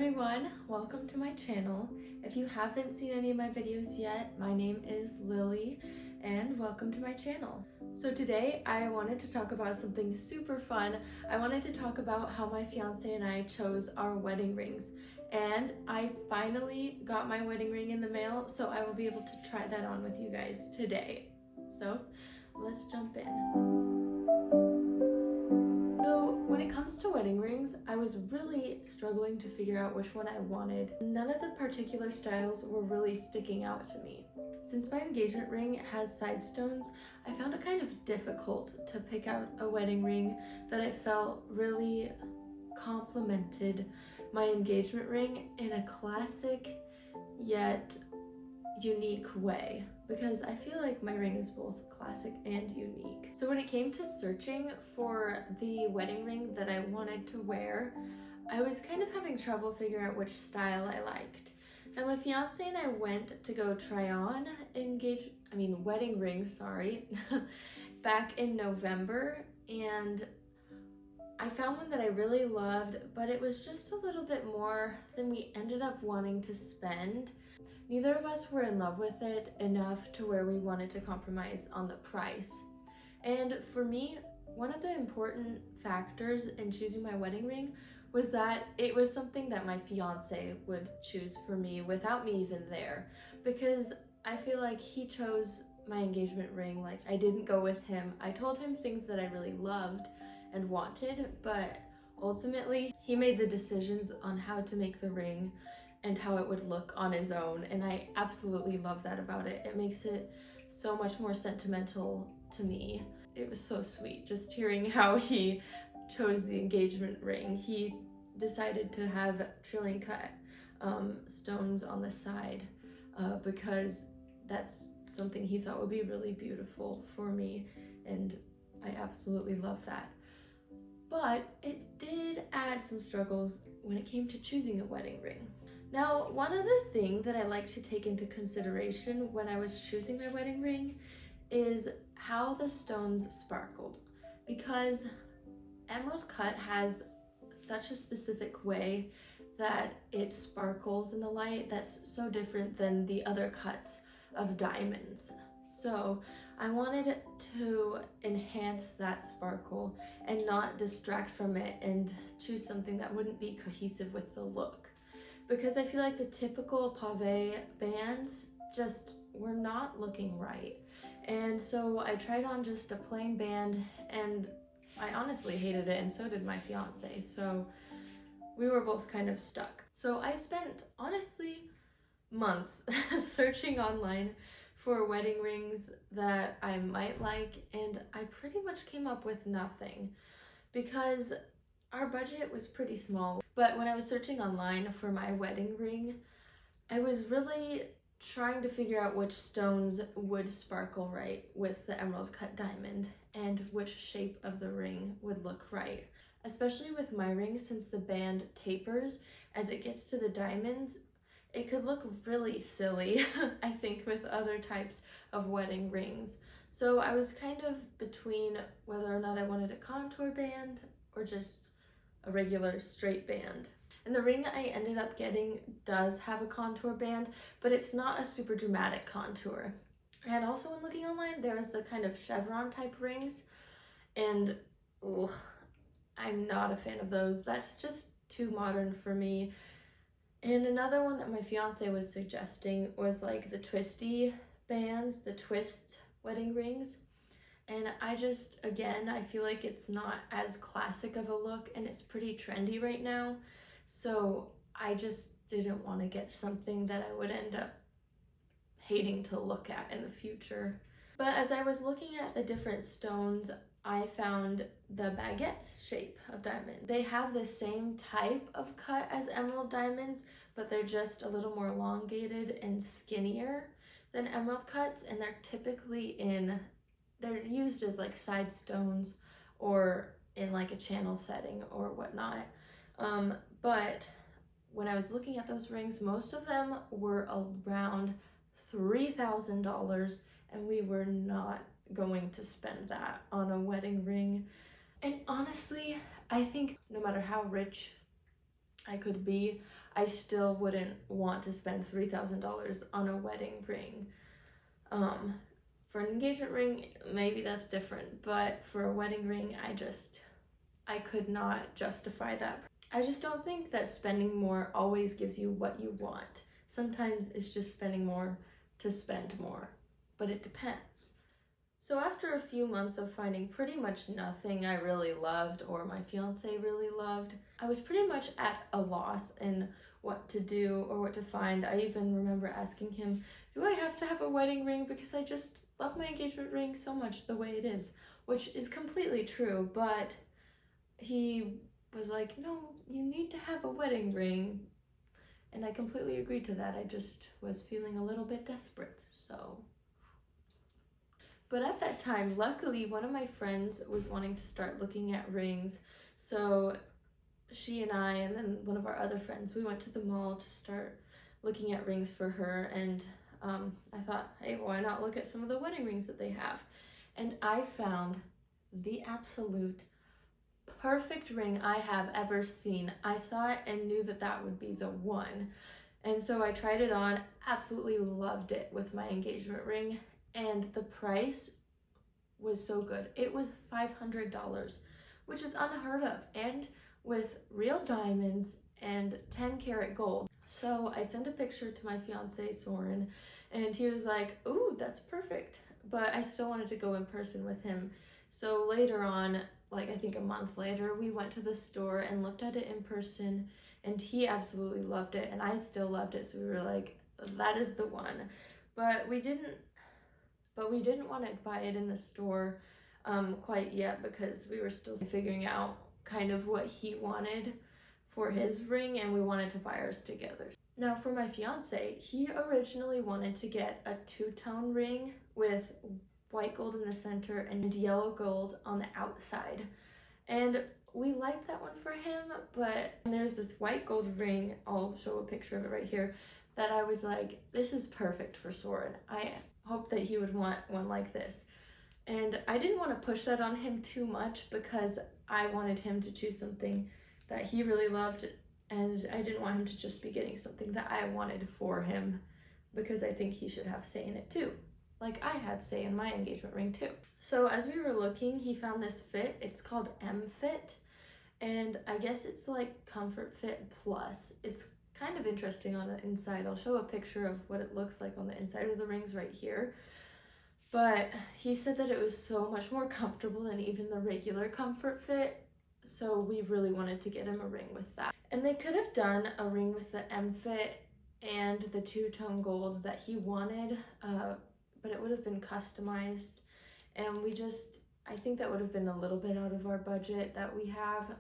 everyone, welcome to my channel. If you haven't seen any of my videos yet, my name is Lily and welcome to my channel. So today I wanted to talk about something super fun. I wanted to talk about how my fiance and I chose our wedding rings, and I finally got my wedding ring in the mail, so I will be able to try that on with you guys today. So let's jump in. When it comes to wedding rings, I was really struggling to figure out which one I wanted. None of the particular styles were really sticking out to me. Since my engagement ring has side stones, I found it kind of difficult to pick out a wedding ring that I felt really complemented my engagement ring in a classic yet unique way, because I feel like my ring is both classic and unique. So when it came to searching for the wedding ring that I wanted to wear, I was kind of having trouble figuring out which style I liked. And my fiance and I went to go try on wedding rings, back in November, and I found one that I really loved, but it was just a little bit more than we ended up wanting to spend. Neither of us were in love with it enough to where we wanted to compromise on the price. And for me, one of the important factors in choosing my wedding ring was that it was something that my fiance would choose for me without me even there, because I feel like he chose my engagement ring. Like, I didn't go with him. I told him things that I really loved and wanted, but ultimately he made the decisions on how to make the ring and how it would look on his own, and I absolutely love that about it. It makes it so much more sentimental to me. It was so sweet just hearing how he chose the engagement ring. He decided to have trillion cut stones on the side because that's something he thought would be really beautiful for me, and I absolutely love that. But it did add some struggles when it came to choosing a wedding ring. Now, one other thing that I like to take into consideration when I was choosing my wedding ring is how the stones sparkled, because emerald cut has such a specific way that it sparkles in the light that's so different than the other cuts of diamonds. So I wanted to enhance that sparkle and not distract from it and choose something that wouldn't be cohesive with the look, because I feel like the typical pave bands just were not looking right. And so I tried on just a plain band, and I honestly hated it, and so did my fiance. So we were both kind of stuck. So I spent, honestly, months searching online for wedding rings that I might like, and I pretty much came up with nothing because our budget was pretty small. But when I was searching online for my wedding ring, I was really trying to figure out which stones would sparkle right with the emerald cut diamond and which shape of the ring would look right. Especially with my ring, since the band tapers as it gets to the diamonds, it could look really silly, I think, with other types of wedding rings. So I was kind of between whether or not I wanted a contour band or just a regular straight band. And the ring I ended up getting does have a contour band, but it's not a super dramatic contour. And also when looking online, there's the kind of chevron type rings, and I'm not a fan of those. That's just too modern for me. And another one that my fiance was suggesting was like the twisty bands, the twist wedding rings. And I feel like it's not as classic of a look, and it's pretty trendy right now. So I just didn't want to get something that I would end up hating to look at in the future. But as I was looking at the different stones, I found the baguette shape of diamond. They have the same type of cut as emerald diamonds, but they're just a little more elongated and skinnier than emerald cuts, and they're used as like side stones or in like a channel setting or whatnot. But when I was looking at those rings, most of them were around $3,000, and we were not going to spend that on a wedding ring. And honestly, I think no matter how rich I could be, I still wouldn't want to spend $3,000 on a wedding ring. For an engagement ring, maybe that's different, but for a wedding ring, I could not justify that. I just don't think that spending more always gives you what you want. Sometimes it's just spending more to spend more, but it depends. So after a few months of finding pretty much nothing I really loved or my fiance really loved, I was pretty much at a loss in what to do or what to find. I even remember asking him, do I have to have a wedding ring? Because I just love my engagement ring so much the way it is, which is completely true, but he was like, no, you need to have a wedding ring. And I completely agreed to that. I just was feeling a little bit desperate, so. But at that time, luckily, one of my friends was wanting to start looking at rings. So she and I, and then one of our other friends, we went to the mall to start looking at rings for her. And I thought, hey, why not look at some of the wedding rings that they have? And I found the absolute perfect ring I have ever seen. I saw it and knew that that would be the one. And so I tried it on, absolutely loved it with my engagement ring. And the price was so good. It was $500, which is unheard of, and with real diamonds and 10-karat gold. So I sent a picture to my fiance, Soren, and he was like, ooh, that's perfect. But I still wanted to go in person with him. So later on, like I think a month later, we went to the store and looked at it in person, and he absolutely loved it, and I still loved it. So we were like, that is the one. But we didn't want to buy it in the store quite yet, because we were still figuring out kind of what he wanted for his ring, and we wanted to buy ours together. Now for my fiance, he originally wanted to get a two-tone ring with white gold in the center and yellow gold on the outside. And we liked that one for him, but there's this white gold ring, I'll show a picture of it right here, that I was like, this is perfect for Soren. I hope that he would want one like this. And I didn't want to push that on him too much, because I wanted him to choose something that he really loved, and I didn't want him to just be getting something that I wanted for him, because I think he should have say in it too, like I had say in my engagement ring too. So as we were looking, he found this fit. It's called M Fit, and I guess it's like Comfort Fit Plus. It's kind of interesting on the inside. I'll show a picture of what it looks like on the inside of the rings right here. But he said that it was so much more comfortable than even the regular Comfort Fit, so we really wanted to get him a ring with that. And they could have done a ring with the M Fit and the two-tone gold that he wanted, but it would have been customized, and I think that would have been a little bit out of our budget that we have.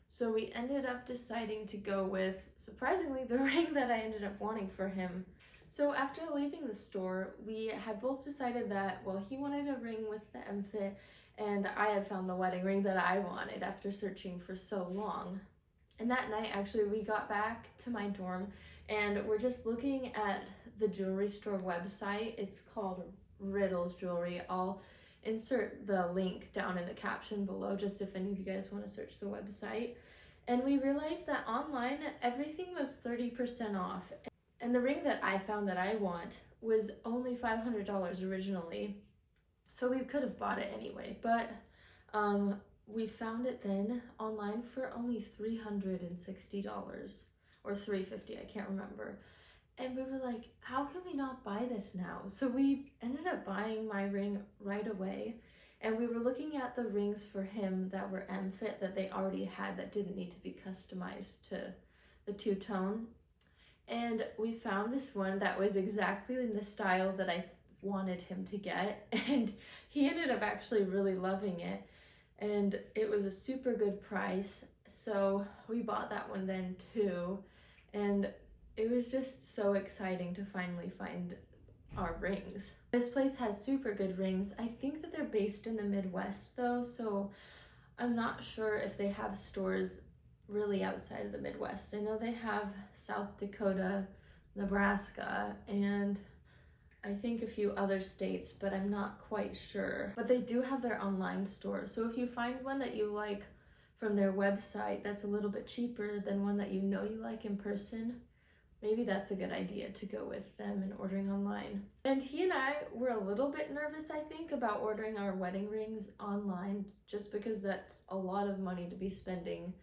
So we ended up deciding to go with, surprisingly, the ring that I ended up wanting for him. So after leaving the store, we had both decided that, well, he wanted a ring with the M Fit, and I had found the wedding ring that I wanted after searching for so long. And that night, actually, we got back to my dorm, and we're just looking at the jewelry store website. It's called Riddles Jewelry. I'll insert the link down in the caption below, just if any of you guys want to search the website. And we realized that online, everything was 30% off. And the ring that I found that I want was only $500 originally. So we could have bought it anyway, but we found it then online for only $360 or $350, I can't remember. And we were like, how can we not buy this now? So we ended up buying my ring right away. And we were looking at the rings for him that were M Fit that they already had that didn't need to be customized to the two-tone. And we found this one that was exactly in the style that I wanted him to get. And he ended up actually really loving it. And it was a super good price. So we bought that one then too. And it was just so exciting to finally find our rings. This place has super good rings. I think that they're based in the Midwest though, so I'm not sure if they have stores really outside of the Midwest. I know they have South Dakota, Nebraska, and I think a few other states, but I'm not quite sure. But they do have their online store. So if you find one that you like from their website that's a little bit cheaper than one that you know you like in person, maybe that's a good idea to go with them and ordering online. And he and I were a little bit nervous, I think, about ordering our wedding rings online, just because that's a lot of money to be spending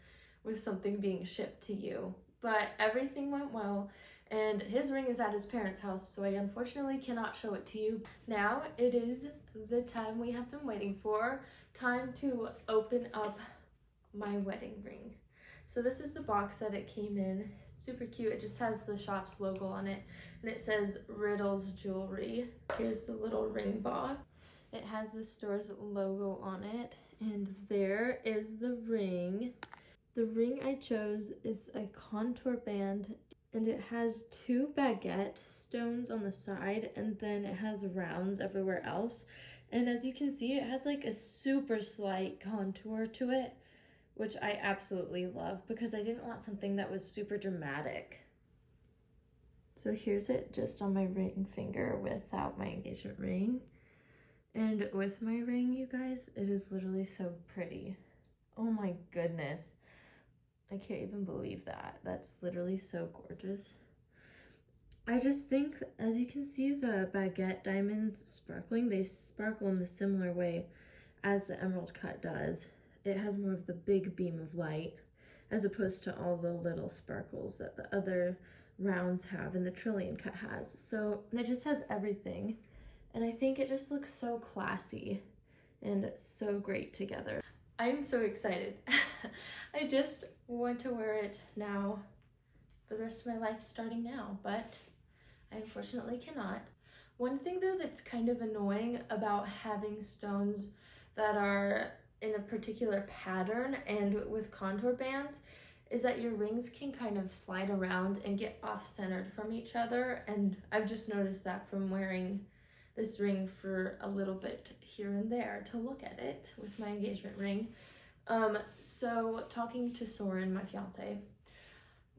with something being shipped to you. But everything went well, and his ring is at his parents' house, so I unfortunately cannot show it to you. Now it is the time we have been waiting for, time to open up my wedding ring. So this is the box that it came in. It's super cute. It just has the shop's logo on it, and it says Riddles Jewelry. Here's the little ring box. It has the store's logo on it, and there is the ring. The ring I chose is a contour band, and it has 2 baguette stones on the side, and then it has rounds everywhere else. And as you can see, it has like a super slight contour to it, which I absolutely love because I didn't want something that was super dramatic. So here's it just on my ring finger without my engagement ring. And with my ring, you guys, it is literally so pretty. Oh my goodness. I can't even believe that. That's literally so gorgeous. I just think, as you can see, the baguette diamonds sparkling, they sparkle in the similar way as the emerald cut does. It has more of the big beam of light as opposed to all the little sparkles that the other rounds have and the trillion cut has. So it just has everything, and I think it just looks so classy and so great together. I'm so excited. I just want to wear it now for the rest of my life starting now, but I unfortunately cannot. One thing though that's kind of annoying about having stones that are in a particular pattern and with contour bands is that your rings can kind of slide around and get off-centered from each other, and I've just noticed that from wearing this ring for a little bit here and there to look at it with my engagement ring. So talking to Soren, my fiance,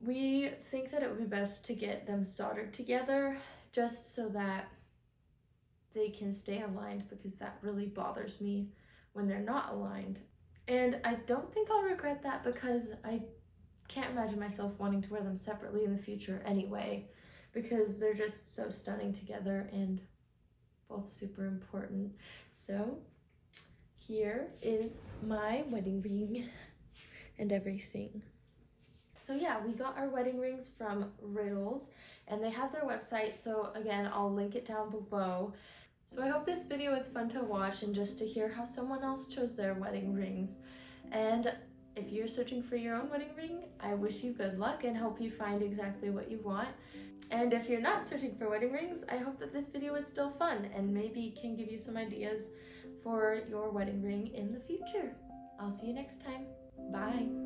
we think that it would be best to get them soldered together just so that they can stay aligned, because that really bothers me when they're not aligned. And I don't think I'll regret that, because I can't imagine myself wanting to wear them separately in the future anyway, because they're just so stunning together and both super important. So here is my wedding ring and everything. So yeah, we got our wedding rings from Riddles, and they have their website, so again, I'll link it down below. So I hope this video is fun to watch and just to hear how someone else chose their wedding rings. And if you're searching for your own wedding ring, I wish you good luck and hope you find exactly what you want. And if you're not searching for wedding rings, I hope that this video is still fun and maybe can give you some ideas for your wedding ring in the future. I'll see you next time. Bye.